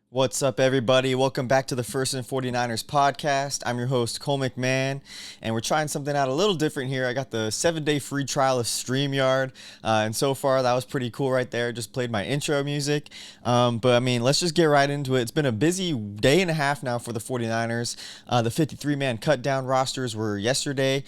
What's up, everybody? Welcome back to the First and 49ers podcast. I'm your host, Cole McMahon, and we're trying something out a little different here. I got the 7-day free trial of StreamYard, and so far that was pretty cool right there. Just played my intro music, let's just get right into it. It's been a busy day and a half now for the 49ers. The 53-man cut-down rosters were yesterday,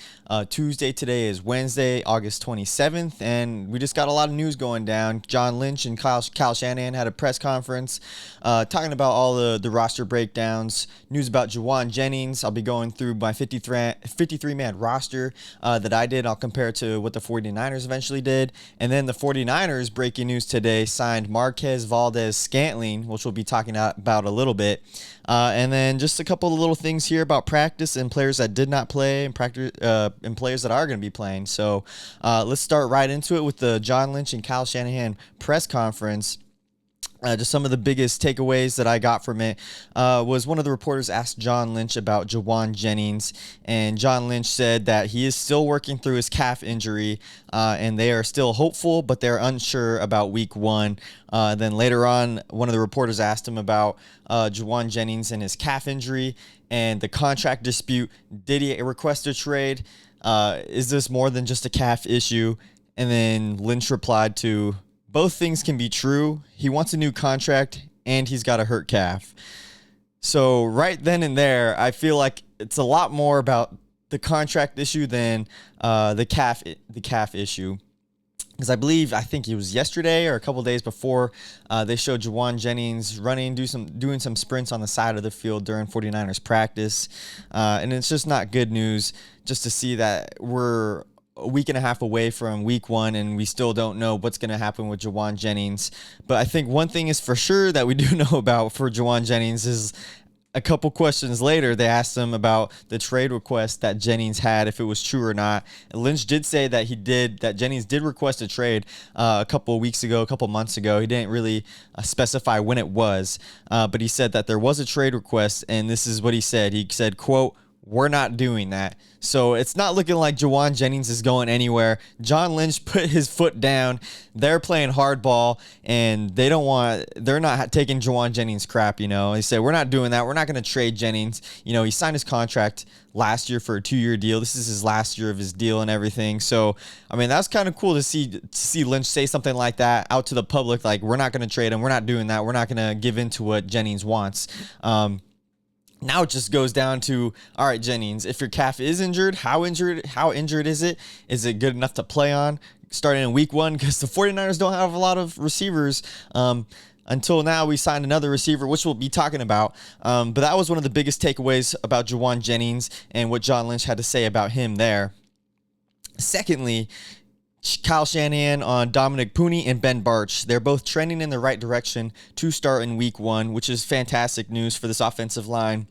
Tuesday. Today is Wednesday, August 27th, and we just got a lot of news going down. John Lynch and Kyle Shanahan had a press conference talking about all the roster breakdowns, news about Jauan Jennings. I'll be going through my 53-man roster that I did. I'll compare it to what the 49ers eventually did. And then the 49ers, breaking news today, signed Marquez Valdez-Scantling, which we'll be talking about a little bit. And then just a couple of little things here about practice and players that did not play and practice and players that are going to be playing. So let's start right into it with the John Lynch and Kyle Shanahan press conference. Just some of the biggest takeaways that I got from it was one of the reporters asked John Lynch about Jauan Jennings, and John Lynch said that he is still working through his calf injury, and they are still hopeful, but they're unsure about week one. Then later on, one of the reporters asked him about Jauan Jennings and his calf injury and the contract dispute. Did he request a trade? Is this more than just a calf issue? And then Lynch replied to, both things can be true. He wants a new contract, and he's got a hurt calf. So right then and there, I feel like it's a lot more about the contract issue than the calf issue. Because I think it was yesterday or a couple days before, they showed Jauan Jennings doing some sprints on the side of the field during 49ers practice. And it's just not good news just to see that we're a week and a half away from week one, and we still don't know what's going to happen with Jauan Jennings. But I think one thing is for sure that we do know about for Jauan Jennings is a couple questions later, they asked him about the trade request that Jennings had, if it was true or not. And Lynch did say that Jennings did request a trade a couple months ago. He didn't really specify when it was, but he said that there was a trade request, and this is what he said. He said, quote, "We're not doing that." So it's not looking like Jauan Jennings is going anywhere. John Lynch put his foot down. They're playing hardball, and they're not taking Jauan Jennings crap, He said, "We're not doing that. We're not going to trade Jennings." He signed his contract last year for a 2-year deal. This is his last year of his deal and everything. So, that's kind of cool to see Lynch say something like that out to the public, like, we're not going to trade him. We're not doing that. We're not going to give in to what Jennings wants. Now it just goes down to, all right, Jennings, if your calf is injured, how injured is it? Is it good enough to play on starting in week one? Because the 49ers don't have a lot of receivers. Until now, we signed another receiver, which we'll be talking about. But that was one of the biggest takeaways about Jauan Jennings and what John Lynch had to say about him there. Secondly, Kyle Shanahan on Dominic Pooney and Ben Bartch. They're both trending in the right direction to start in week one, which is fantastic news for this offensive line.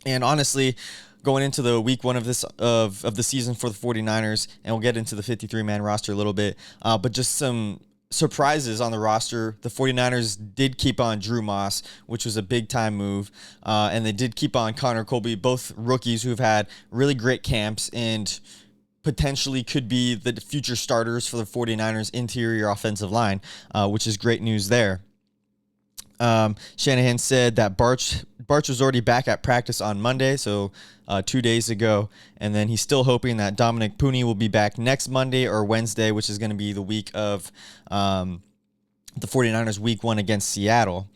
And honestly, going into the week one of the season for the 49ers, and we'll get into the 53-man roster a little bit, but just some surprises on the roster. The 49ers did keep on Drew Moss, which was a big-time move, and they did keep on Connor Colby, both rookies who've had really great camps and potentially could be the future starters for the 49ers interior offensive line, which is great news there. Shanahan said that Bartch was already back at practice on Monday, so 2 days ago, and then he's still hoping that Dominic Pooney will be back next Monday or Wednesday, which is going to be the week of the 49ers week one against Seattle.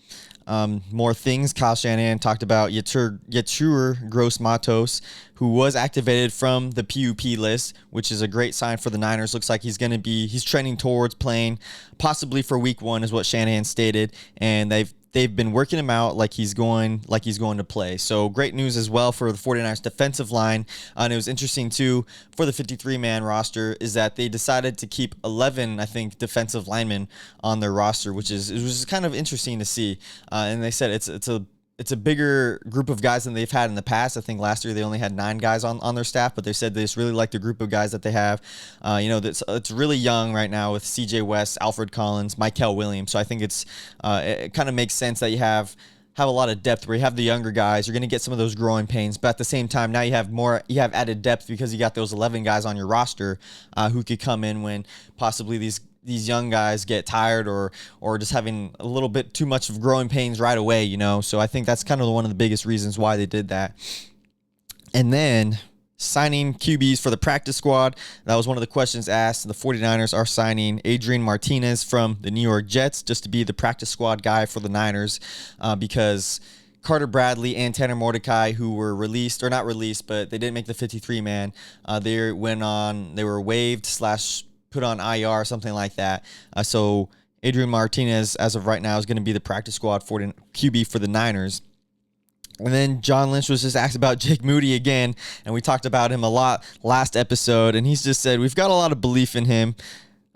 More things. Kyle Shanahan talked about Yetur Gross-Matos, who was activated from the PUP list, which is a great sign for the Niners. Looks like he's trending towards playing possibly for week one, is what Shanahan stated, and they've been working him out like he's going to play. So great news as well for the 49ers defensive line. And it was interesting too for the 53-man roster is that they decided to keep 11, I think, defensive linemen on their roster, which was kind of interesting to see. And they said it's a bigger group of guys than they've had in the past. I think last year they only had 9 guys on their staff, but they said they just really like the group of guys that they have. It's really young right now with C.J. West, Alfred Collins, Michael Williams. So I think it kind of makes sense that you have a lot of depth where you have the younger guys. You're going to get some of those growing pains, but at the same time, now you have added depth because you got those 11 guys on your roster who could come in when possibly these these young guys get tired or just having a little bit too much of growing pains right away, you know. So I think that's kind of one of the biggest reasons why they did that. And then signing QBs for the practice squad. That was one of the questions asked. The 49ers are signing Adrian Martinez from the New York Jets just to be the practice squad guy for the Niners because Carter Bradley and Tanner Mordecai, who were released, or not released, but they didn't make the 53-man. They were waived / put on IR or something like that. So Adrian Martinez, as of right now, is going to be the practice squad for the QB for the Niners. And then John Lynch was just asked about Jake Moody again, and we talked about him a lot last episode, and he's just said, we've got a lot of belief in him.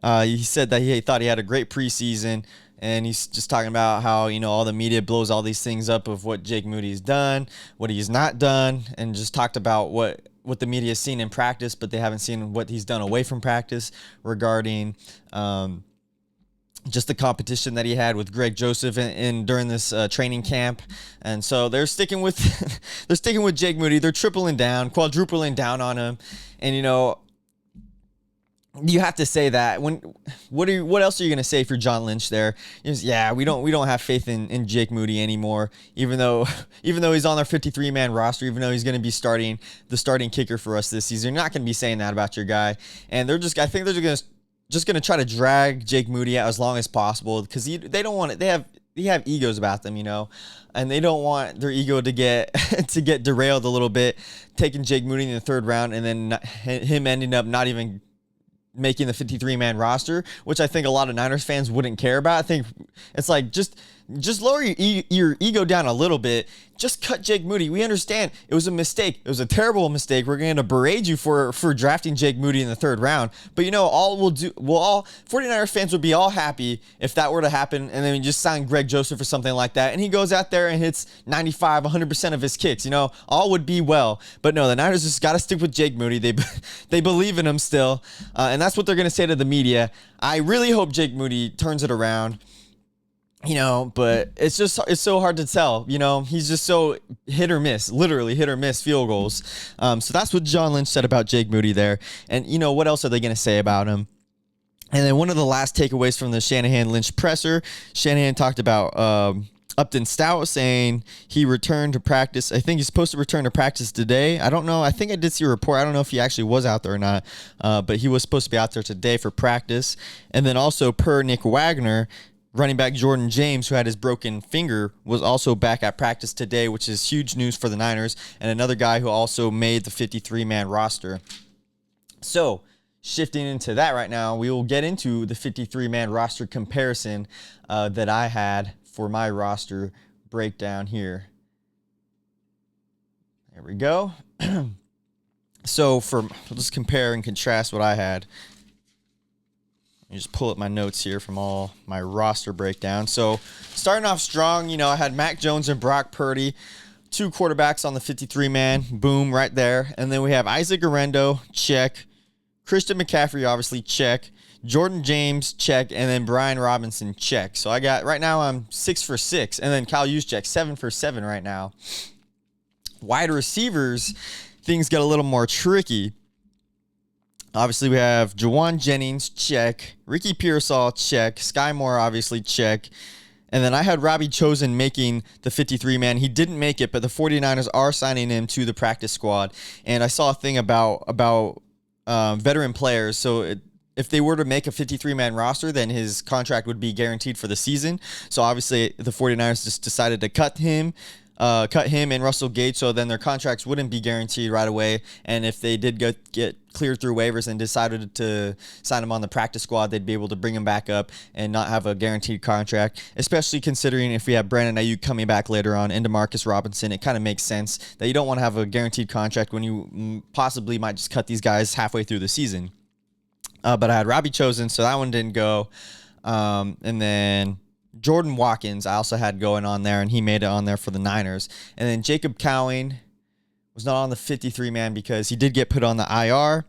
He said that he thought he had a great preseason, and he's just talking about how, you know, all the media blows all these things up of what Jake Moody's done, what he's not done, and just talked about what the media has seen in practice, but they haven't seen what he's done away from practice regarding just the competition that he had with Greg Joseph during this training camp. And so they're sticking with Jake Moody. They're tripling down, quadrupling down on him. And, you know, you have to say that. What else are you going to say for John Lynch there? We don't have faith in Jake Moody anymore, even though he's on our 53-man roster, even though he's going to be the starting kicker for us this season. You're not going to be saying that about your guy. And I think they're just going to try to drag Jake Moody out as long as possible because they don't want it. They have egos about them, you know, and they don't want their ego to get derailed a little bit, taking Jake Moody in the third round and then him ending up not even making the 53-man roster, which I think a lot of Niners fans wouldn't care about. I think it's like just lower your ego down a little bit. Just cut Jake Moody. We understand it was a mistake. It was a terrible mistake. We're going to berate you for drafting Jake Moody in the third round. But, you know, all 49ers fans would be all happy if that were to happen, and then we just sign Greg Joseph or something like that, and he goes out there and hits 95, 100% of his kicks. You know, all would be well. But no, the Niners just got to stick with Jake Moody. They believe in him still, and that's what they're going to say to the media. I really hope Jake Moody turns it around. You know, but it's so hard to tell. You know, he's just so hit or miss, literally hit or miss field goals. So that's what John Lynch said about Jake Moody there. And, you know, what else are they going to say about him? And then one of the last takeaways from the Shanahan-Lynch presser, Shanahan talked about Upton Stout saying he returned to practice. I think he's supposed to return to practice today. I don't know. I think I did see a report. I don't know if he actually was out there or not, but he was supposed to be out there today for practice. And then also per Nick Wagner, running back Jauan Jennings, who had his broken finger, was also back at practice today, which is huge news for the Niners, and another guy who also made the 53-man roster. So, shifting into that right now, we will get into the 53-man roster comparison that I had for my roster breakdown here. There we go. So, we'll just compare and contrast what I had. Let me just pull up my notes here from all my roster breakdown. So, starting off strong, you know, I had Mac Jones and Brock Purdy, two quarterbacks on the 53-man. Boom, right there. And then we have Isaac Orlando, check. Christian McCaffrey, obviously, check. Jordan James, check. And then Brian Robinson, check. So, right now I'm 6 for 6. And then Kyle Juszczyk, 7 for 7 right now. Wide receivers, things get a little more tricky. Obviously, we have Jauan Jennings, check. Ricky Pearsall, check. Sky Moore, obviously, check. And then I had Robbie Chosen making the 53-man. He didn't make it, but the 49ers are signing him to the practice squad. And I saw a thing about veteran players. So if they were to make a 53-man roster, then his contract would be guaranteed for the season. So obviously, the 49ers just decided to cut him and Russell Gage, so then their contracts wouldn't be guaranteed right away. And if they did get cleared through waivers and decided to sign him on the practice squad, they'd be able to bring him back up and not have a guaranteed contract, especially considering if we have Brandon Ayuk coming back later on and DeMarcus Robinson. It kind of makes sense that you don't want to have a guaranteed contract when you possibly might just cut these guys halfway through the season. But I had Robbie Chosen, so that one didn't go. And then Jordan Watkins I also had going on there, and he made it on there for the Niners. And then Jacob Cowing was not on the 53-man because he did get put on the IR.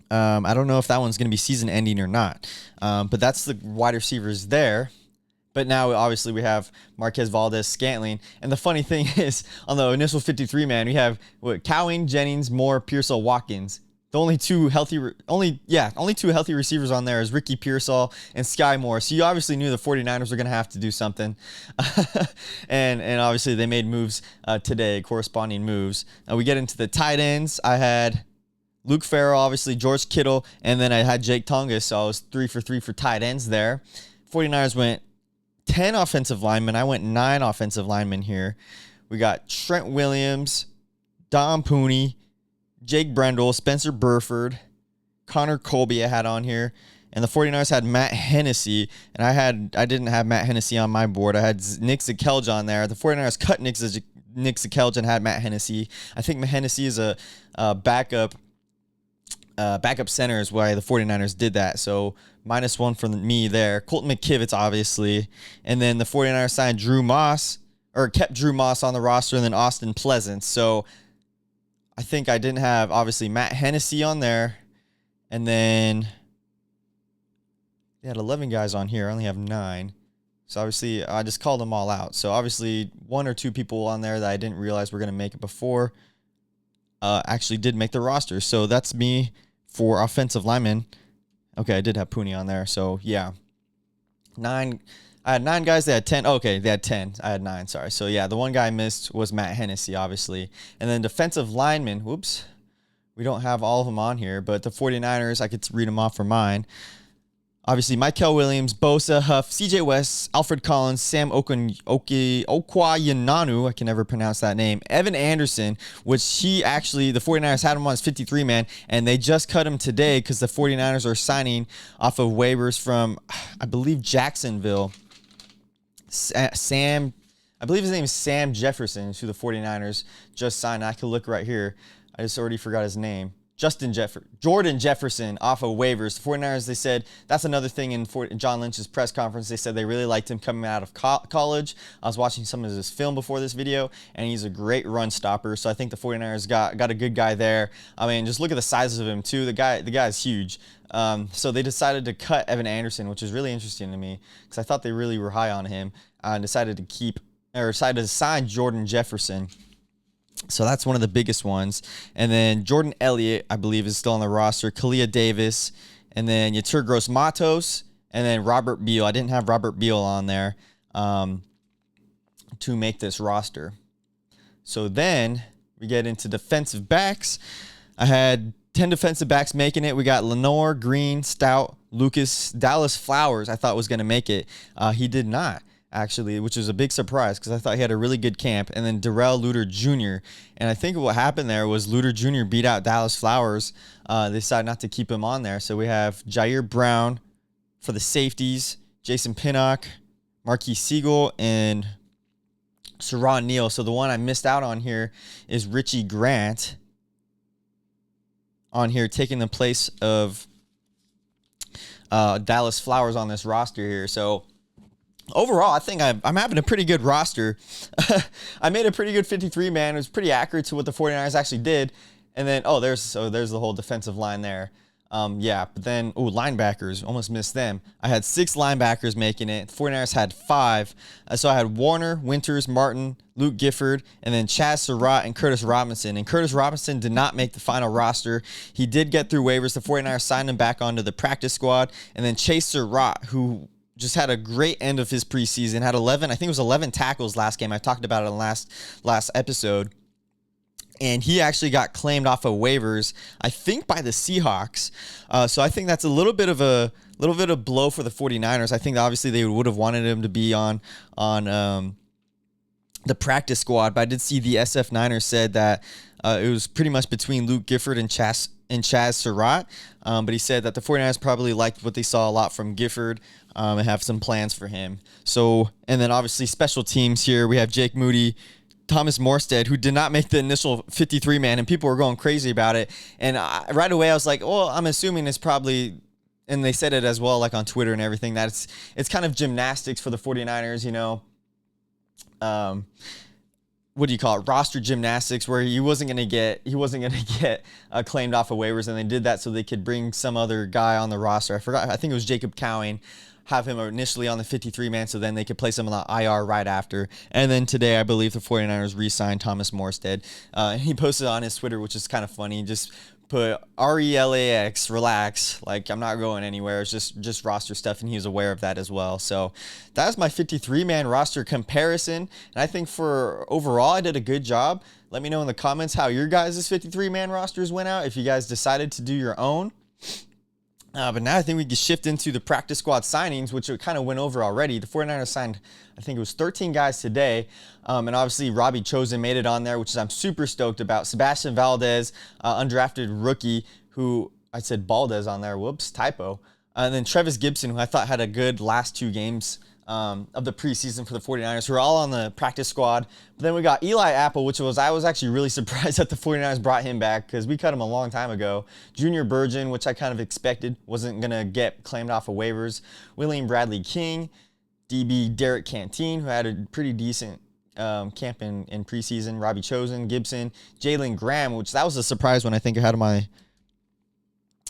I don't know if that one's going to be season ending or not. But that's the wide receivers there. But now, obviously, we have Marquez Valdez-Scantling. And the funny thing is, on the initial 53-man, we have Cowing, Jennings, Moore, Pearsall, Watkins. the only two healthy receivers on there is Ricky Pearsall and Sky Moore. So you obviously knew the 49ers were going to have to do something. and obviously they made moves today, corresponding moves. We get into the tight ends. I had Luke Farrell, obviously George Kittle, and then I had Jake Tonga, so I was 3 for 3 for tight ends there. 49ers went 10 offensive linemen. I went 9 offensive linemen here. We got Trent Williams, Dom Pooney, Jake Brendel, Spencer Burford, Connor Colby I had on here. And the 49ers had Matt Hennessy, and I didn't have Matt Hennessy on my board. I had Nick Zakelj on there. The 49ers cut Nick Zakelj and had Matt Hennessy. I think Matt Hennessy is a backup center is why the 49ers did that. So -1 for me there. Colton McKivitz, obviously. And then the 49ers signed kept Drew Moss on the roster, and then Austin Pleasance. So I think I didn't have, obviously, Matt Hennessy on there. And then they had 11 guys on here. I only have 9. So obviously, I just called them all out. So obviously, 1 or 2 people on there that I didn't realize were going to make it before actually did make the roster. So that's me for offensive linemen. Okay, I did have Pooney on there. So yeah, 9. I had 9 guys. They had 10. Okay, they had 10. I had 9. Sorry. So yeah, the one guy I missed was Matt Hennessy, obviously. And then defensive linemen. Whoops. We don't have all of them on here, but the 49ers, I could read them off for mine. Obviously, Mykel Williams, Bosa, Huff, CJ West, Alfred Collins, Sam Okwayananu, I can never pronounce that name, Evan Anderson, which the 49ers had him on his 53-man, and they just cut him today because the 49ers are signing off of waivers from, I believe, Jacksonville. I believe his name is Sam Jefferson, who the 49ers just signed. I could look right here. I just already forgot his name. Jordan Jefferson off of waivers. The 49ers, they said, that's another thing in John Lynch's press conference. They said they really liked him coming out of college. I was watching some of his film before this video, and he's a great run stopper. So I think the 49ers got a good guy there. I mean, just look at the sizes of him, too. The guy is huge. So they decided to cut Evan Anderson, which is really interesting to me because I thought they really were high on him, and decided to sign Jordan Jefferson. So that's one of the biggest ones. And then Jordan Elliott, I believe, is still on the roster. Kalia Davis. And then Yetur Gross-Matos. And then Robert Beal. I didn't have Robert Beal on there to make this roster. So then we get into defensive backs. I had 10 defensive backs making it. We got Lenore, Green, Stout, Lucas, Dallas Flowers I thought was going to make it. He did not, actually, which was a big surprise because I thought he had a really good camp. And then Darrell Luter Jr. And I think what happened there was Luter Jr. beat out Dallas Flowers. They decided not to keep him on there. So we have Jair Brown for the safeties, Jason Pinnock, Marquis Siegel, and Saran Neal. So the one I missed out on here is Richie Grant on here, taking the place of Dallas Flowers on this roster here. So overall, I think I'm having a pretty good roster. I made a pretty good 53-man. It was pretty accurate to what the 49ers actually did. And then, there's the whole defensive line there. But then, linebackers, almost missed them. I had 6 linebackers making it. The 49ers had 5. So I had Warner, Winters, Martin, Luke Gifford, and then Chaz Surratt and Curtis Robinson. And Curtis Robinson did not make the final roster. He did get through waivers. The 49ers signed him back onto the practice squad. And then Chase Surratt, who just had a great end of his preseason, had 11 tackles last game. I talked about it in the last episode. And he actually got claimed off of waivers, I think, by the Seahawks. So I think that's a little bit of a blow for the 49ers. I think obviously they would have wanted him to be on the practice squad, but I did see the SF Niners said that it was pretty much between Luke Gifford and Chaz Surratt. But he said that the 49ers probably liked what they saw a lot from Gifford and have some plans for him. So, and then obviously special teams here. We have Jake Moody, Thomas Morstead, who did not make the initial 53-man, and people were going crazy about it. And right away I was like, well, I'm assuming it's probably, and they said it as well, like on Twitter and everything, that it's kind of gymnastics for the 49ers, you know. What do you call it? Roster gymnastics, where he wasn't gonna get claimed off of waivers, and they did that so they could bring some other guy on the roster. I think it was Jacob Cowing, have him initially on the 53-man, so then they could place him on the IR right after. And then today, I believe the 49ers re-signed Thomas Morstead. He posted on his Twitter, which is kind of funny, just put RELAX, relax. Like, I'm not going anywhere. It's just roster stuff, and he was aware of that as well. So that's my 53-man roster comparison. And I think for overall, I did a good job. Let me know in the comments how your guys' 53-man rosters went out, if you guys decided to do your own. But now I think we can shift into the practice squad signings, which we kind of went over already. The 49ers signed, I think it was 13 guys today. And obviously Robbie Chosen made it on there, which I'm super stoked about. Sebastian Valdez, undrafted rookie, who I said Valdez on there. Whoops, typo. And then Trevis Gibson, who I thought had a good last 2 games of the preseason for the 49ers, who are all on the practice squad. But then we got Eli Apple, I was actually really surprised that the 49ers brought him back, because we cut him a long time ago. Junior Burgeon, which I kind of expected wasn't going to get claimed off of waivers. William Bradley King, DB Derek Canteen, who had a pretty decent camp in preseason. Robbie Chosen, Gibson, Jalen Graham, which that was a surprise when I think I had my...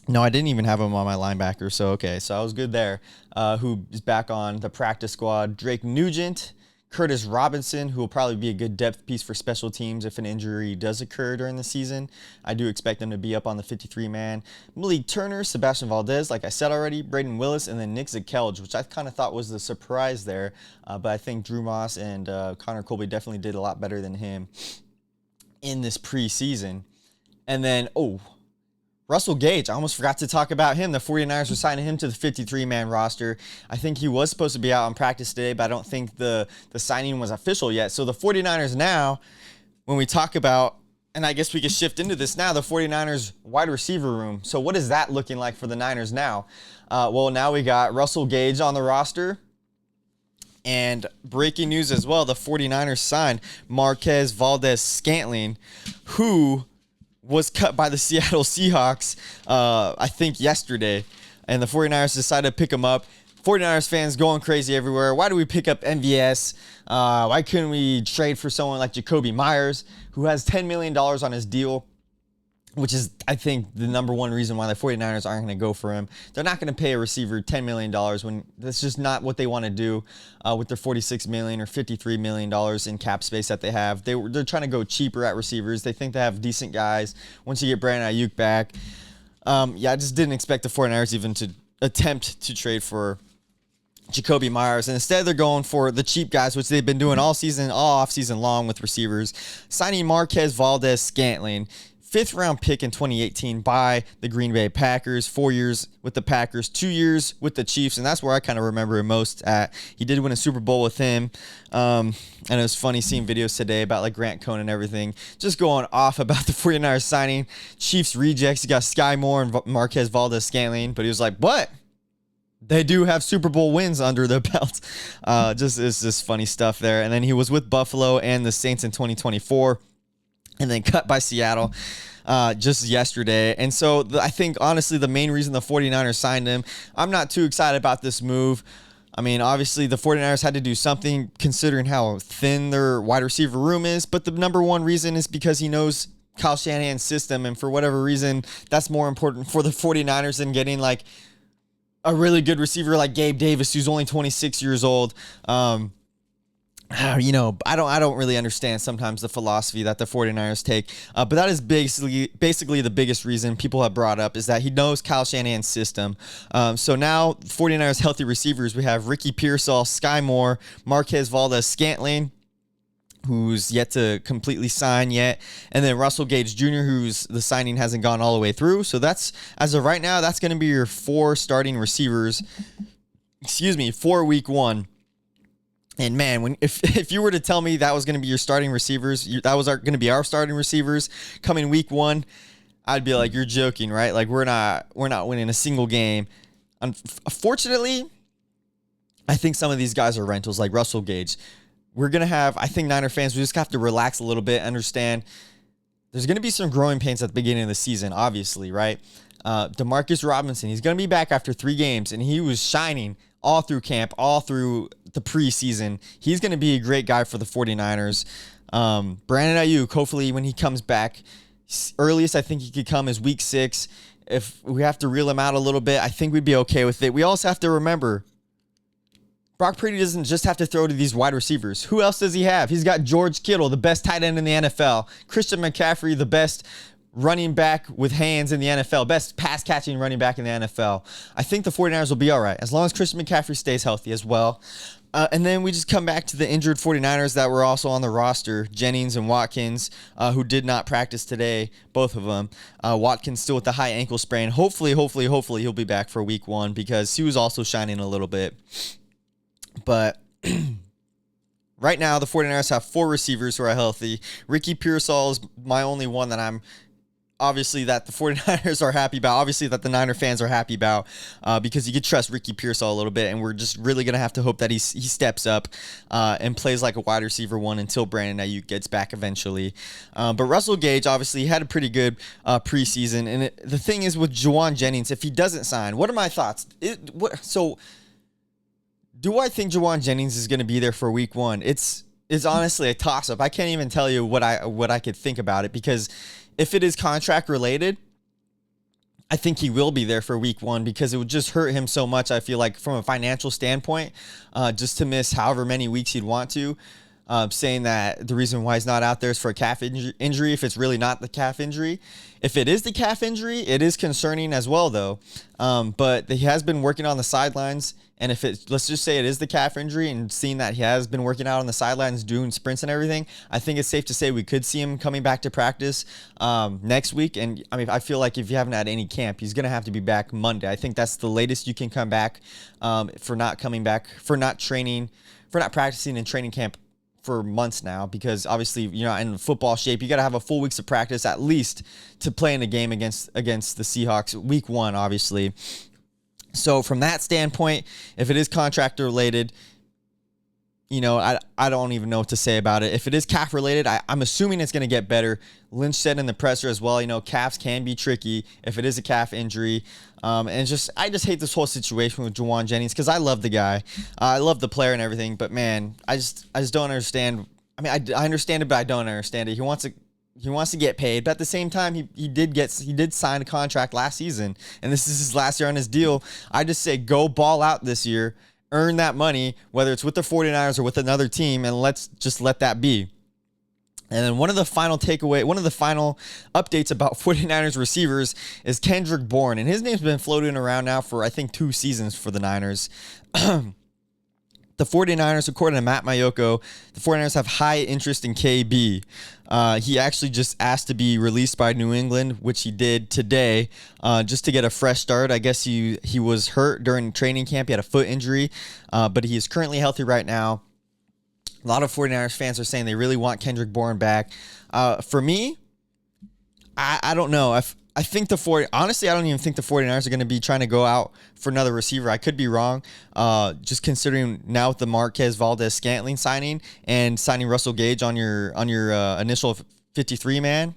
No, I didn't even have him on my linebacker, so okay. So I was good there. Who is back on the practice squad. Drake Nugent, Curtis Robinson, who will probably be a good depth piece for special teams if an injury does occur during the season. I do expect them to be up on the 53-man. Malik Turner, Sebastian Valdez, like I said already, Braden Willis, and then Nick Zakelj, which I kind of thought was the surprise there. But I think Drew Moss and Connor Colby definitely did a lot better than him in this preseason. And then, Russell Gage, I almost forgot to talk about him. The 49ers were signing him to the 53-man roster. I think he was supposed to be out on practice today, but I don't think the signing was official yet. So the 49ers now, when we talk about, and I guess we can shift into this now, the 49ers wide receiver room. So what is that looking like for the Niners now? Well, now we got Russell Gage on the roster. And breaking news as well, the 49ers signed Marquez Valdez-Scantling, who was cut by the Seattle Seahawks, I think yesterday. And the 49ers decided to pick him up. 49ers fans going crazy everywhere. Why do we pick up MVS? Why couldn't we trade for someone like Jacoby Myers, who has $10 million on his deal? Which is, I think, the number one reason why the 49ers aren't going to go for him. They're not going to pay a receiver $10 million when that's just not what they want to do with their $46 million or $53 million in cap space that they have. They're trying to go cheaper at receivers. They think they have decent guys. Once you get Brandon Ayuk back, I just didn't expect the 49ers even to attempt to trade for Jacoby Myers, and instead they're going for the cheap guys, which they've been doing all offseason long with receivers. Signing Marquez Valdez-Scantling, 5th round pick in 2018 by the Green Bay Packers. 4 years with the Packers, 2 years with the Chiefs, and that's where I kind of remember him most at. He did win a Super Bowl with him, and it was funny seeing videos today about like Grant Cohn and everything, just going off about the 49ers signing Chiefs rejects. You got Sky Moore and Marquez Valdez-Scantling, but he was like, what? They do have Super Bowl wins under their belts. It's just funny stuff there. And then he was with Buffalo and the Saints in 2024. And then cut by Seattle just yesterday. And so I think, honestly, the main reason the 49ers signed him, I'm not too excited about this move. I mean, obviously, the 49ers had to do something considering how thin their wide receiver room is. But the number one reason is because he knows Kyle Shanahan's system. And for whatever reason, that's more important for the 49ers than getting, like, a really good receiver like Gabe Davis, who's only 26 years old. I don't really understand sometimes the philosophy that the 49ers take. But that is basically the biggest reason people have brought up, is that he knows Kyle Shanahan's system. So now 49ers healthy receivers, we have Ricky Pearsall, Sky Moore, Marquez Valdez-Scantling, who's yet to completely sign yet, and then Russell Gage Jr., who's the signing hasn't gone all the way through. So that's, as of right now, that's going to be your 4 starting receivers, for week 1. And man, if you were to tell me that was going to be your starting receivers, that was going to be our starting receivers coming week 1, I'd be like, you're joking, right? Like we're not winning a single game. Unfortunately, I think some of these guys are rentals, like Russell Gage. We're going to have, I think Niner fans, we just have to relax a little bit, understand there's going to be some growing pains at the beginning of the season, obviously, right? Demarcus Robinson, he's going to be back after 3 games, and he was shining all through camp, all through the preseason. He's going to be a great guy for the 49ers. Brandon Ayuk, hopefully when he comes back, earliest I think he could come is week 6. If we have to reel him out a little bit, I think we'd be okay with it. We also have to remember, Brock Purdy doesn't just have to throw to these wide receivers. Who else does he have? He's got George Kittle, the best tight end in the NFL. Christian McCaffrey, the best running back with hands in the NFL, best pass catching running back in the NFL. I think the 49ers will be all right as long as Christian McCaffrey stays healthy as well. And then we just come back to the injured 49ers that were also on the roster, Jennings and Watkins, who did not practice today, both of them. Watkins still with the high ankle sprain. Hopefully he'll be back for week 1 because he was also shining a little bit. But right now, the 49ers have 4 receivers who are healthy. Ricky Pearsall is my only one that I'm obviously that the 49ers are happy about, obviously that the Niner fans are happy about, because you could trust Ricky Pearsall a little bit, and we're just really going to have to hope that he steps up and plays like a wide receiver 1 until Brandon Ayuk gets back eventually. But Russell Gage obviously had a pretty good preseason, and the thing is with Jauan Jennings, if he doesn't sign, what are my thoughts? Do I think Jauan Jennings is going to be there for week 1? It's honestly a toss-up. I can't even tell you what I could think about it, because if it is contract related, I think he will be there for week 1 because it would just hurt him so much, I feel like, from a financial standpoint, just to miss however many weeks he'd want to. Saying that the reason why he's not out there is for a calf injury if it's really not the calf injury. If it is the calf injury, it is concerning as well, though. But he has been working on the sidelines, and if let's just say it is the calf injury, and seeing that he has been working out on the sidelines, doing sprints and everything, I think it's safe to say we could see him coming back to practice next week. And I mean, I feel like if you haven't had any camp, he's gonna have to be back Monday. I think that's the latest you can come back for not coming back, for not practicing in training camp for months now, because obviously you're not in football shape. You got to have a full weeks of practice at least to play in a game against the Seahawks week 1, obviously. So from that standpoint, if it is contract related, I don't even know what to say about it. If it is calf related, I'm assuming it's going to get better. Lynch said in the presser as well, calves can be tricky if it is a calf injury. And I just hate this whole situation with Jauan Jennings because I love the guy. I love the player and everything, but man, I just don't understand. I mean, I understand it, but I don't understand it. He wants to get paid, but at the same time, he did sign a contract last season, and this is his last year on his deal. I just say go ball out this year. Earn that money, whether it's with the 49ers or with another team, and let's just let that be. And then one of the final updates about 49ers receivers is Kendrick Bourne, and his name's been floating around now for, I think, 2 seasons for the Niners. The 49ers, according to Matt Mayoko, the 49ers have high interest in KB. He actually just asked to be released by New England, which he did today, just to get a fresh start. I guess he was hurt during training camp. He had a foot injury, but he is currently healthy right now. A lot of 49ers fans are saying they really want Kendrick Bourne back. For me, I don't know. I think honestly, I don't even think the 49ers are going to be trying to go out for another receiver. I could be wrong, just considering now with the Marquez Valdez-Scantling signing and signing Russell Gage on your initial 53 man.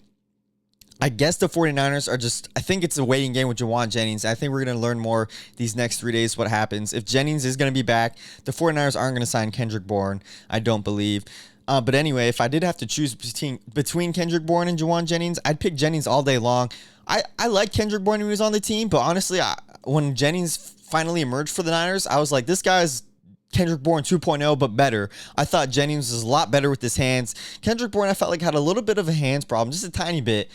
I guess the 49ers are I think it's a waiting game with Jauan Jennings. I think we're going to learn more these next 3 days what happens. If Jennings is going to be back, the 49ers aren't going to sign Kendrick Bourne, I don't believe. But anyway, if I did have to choose between Kendrick Bourne and Jauan Jennings, I'd pick Jennings all day long. I like Kendrick Bourne when he was on the team, but honestly, when Jennings finally emerged for the Niners, I was like, this guy's Kendrick Bourne 2.0, but better. I thought Jennings was a lot better with his hands. Kendrick Bourne, I felt like had a little bit of a hands problem, just a tiny bit.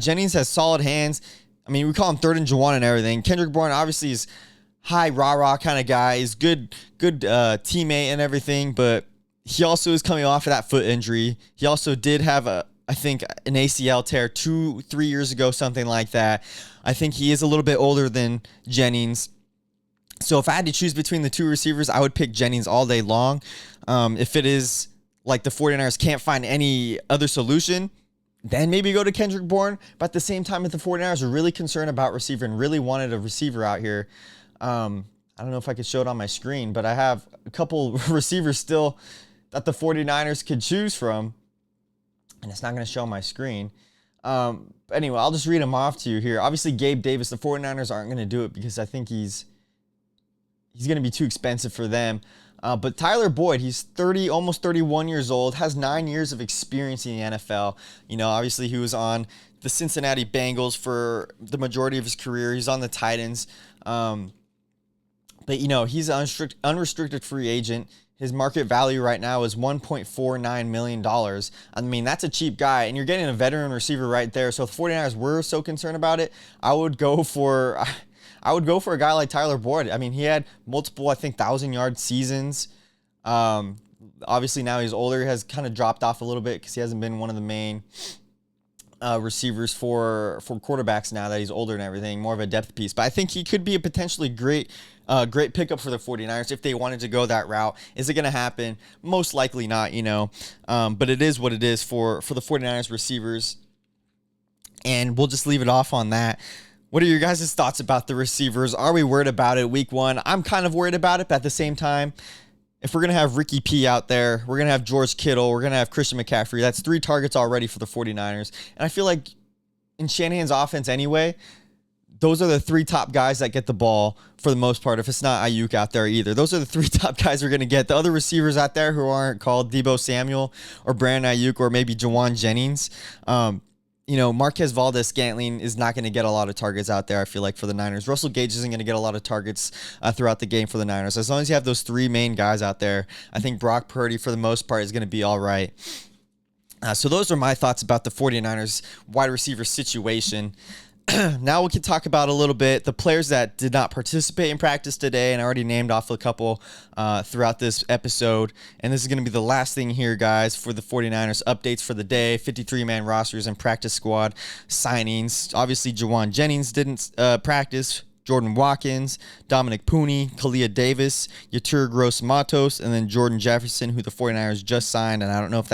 Jennings has solid hands. I mean, we call him third and Jauan and everything. Kendrick Bourne obviously is high rah-rah kind of guy. He's good teammate and everything, but he also is coming off of that foot injury. He also did have I think an ACL tear 2-3 years ago, something like that. I think he is a little bit older than Jennings. So if I had to choose between the 2 receivers, I would pick Jennings all day long. If it is like the 49ers can't find any other solution, then maybe go to Kendrick Bourne. But at the same time, if the 49ers are really concerned about receiver and really wanted a receiver out here, I don't know if I could show it on my screen, but I have a couple receivers still that the 49ers could choose from. And it's not going to show on my screen. Anyway, I'll just read them off to you here. Obviously, Gabe Davis, the 49ers aren't going to do it because I think he's going to be too expensive for them. But Tyler Boyd, he's almost 31 years old, has 9 years of experience in the NFL. Obviously, he was on the Cincinnati Bengals for the majority of his career. He's on the Titans. But he's an unrestricted free agent. His market value right now is $1.49 million. I mean, that's a cheap guy, and you're getting a veteran receiver right there. So if the 49ers were so concerned about it, I would go for a guy like Tyler Boyd. I mean, he had multiple, I think, 1,000-yard seasons. Obviously, now he's older. He has kind of dropped off a little bit because he hasn't been one of the main receivers for quarterbacks now that he's older and everything, more of a depth piece. But I think he could be a potentially great pickup for the 49ers if they wanted to go that route. Is it going to happen? Most likely not, but it is what it is for the 49ers receivers. And we'll just leave it off on that. What are your guys' thoughts about the receivers? Are we worried about it week one? I'm kind of worried about it, but at the same time, if we're going to have Ricky P out there, we're going to have George Kittle, we're going to have Christian McCaffrey. That's 3 targets already for the 49ers. And I feel like in Shanahan's offense anyway, those are the 3 top guys that get the ball for the most part, if it's not Ayuk out there either. Those are the 3 top guys we're going to get. The other receivers out there who aren't called Deebo Samuel or Brandon Ayuk or maybe Jauan Jennings, Marquez Valdez-Scantling is not going to get a lot of targets out there, I feel like, for the Niners. Russell Gage isn't going to get a lot of targets throughout the game for the Niners. As long as you have those 3 main guys out there, I think Brock Purdy, for the most part, is going to be all right. So those are my thoughts about the 49ers wide receiver situation. Now we can talk about a little bit the players that did not participate in practice today, and I already named off a couple throughout this episode. And this is going to be the last thing here, guys, for the 49ers updates for the day. 53-man rosters and practice squad signings. Obviously, Jauan Jennings didn't practice. Jordan Watkins, Dominic Pooney, Kalia Davis, Yetur Gross-Matos, and then Jordan Jefferson, who the 49ers just signed. And I don't know if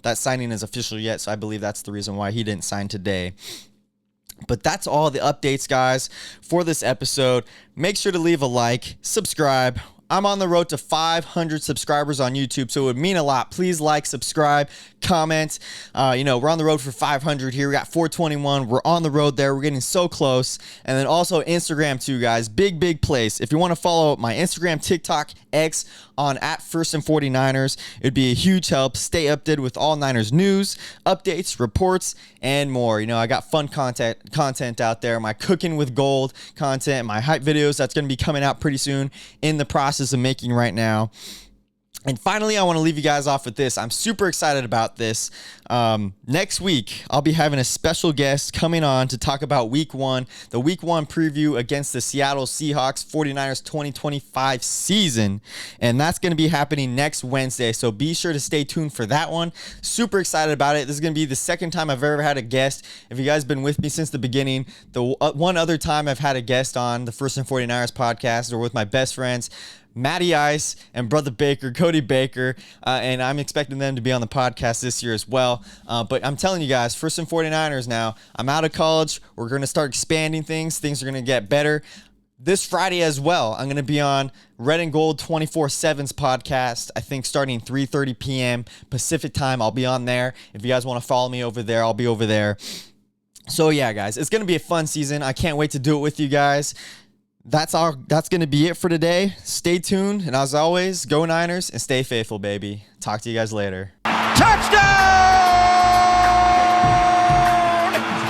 that signing is official yet, so I believe that's the reason why he didn't sign today. But that's all the updates, guys, for this episode. Make sure to leave a like, subscribe. I'm on the road to 500 subscribers on YouTube, so it would mean a lot. Please like, subscribe, comment. We're on the road for 500 here. We got 421. We're on the road there. We're getting so close. And then also Instagram too, guys. Big place. If you want to follow my Instagram, TikTok, X on @First and 49ers, it'd be a huge help. Stay updated with all Niners news, updates, reports, and more. I got fun content out there. My cooking with gold content, my hype videos, that's going to be coming out pretty soon, in the process of making right now. And finally, I want to leave you guys off with this. I'm super excited about this. Next week, I'll be having a special guest coming on to talk about Week 1, the Week 1 preview against the Seattle Seahawks 49ers 2025 season. And that's going to be happening next Wednesday, so be sure to stay tuned for that one. Super excited about it. This is going to be the second time I've ever had a guest. If you guys have been with me since the beginning, the one other time I've had a guest on the First and 49ers podcast, or with my best friends, Matty Ice and Brother Baker, Cody Baker, and I'm expecting them to be on the podcast this year as well. But I'm telling you guys, First and 49ers now, I'm out of college. We're going to start expanding things. Things are going to get better. This Friday as well, I'm going to be on Red and Gold 24/7's podcast, I think starting 3:30 p.m. Pacific time. I'll be on there. If you guys want to follow me over there, I'll be over there. So yeah, guys, it's going to be a fun season. I can't wait to do it with you guys. That's going to be it for today. Stay tuned, and as always, go Niners and stay faithful, baby. Talk to you guys later. Touchdown!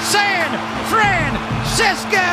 San Francisco!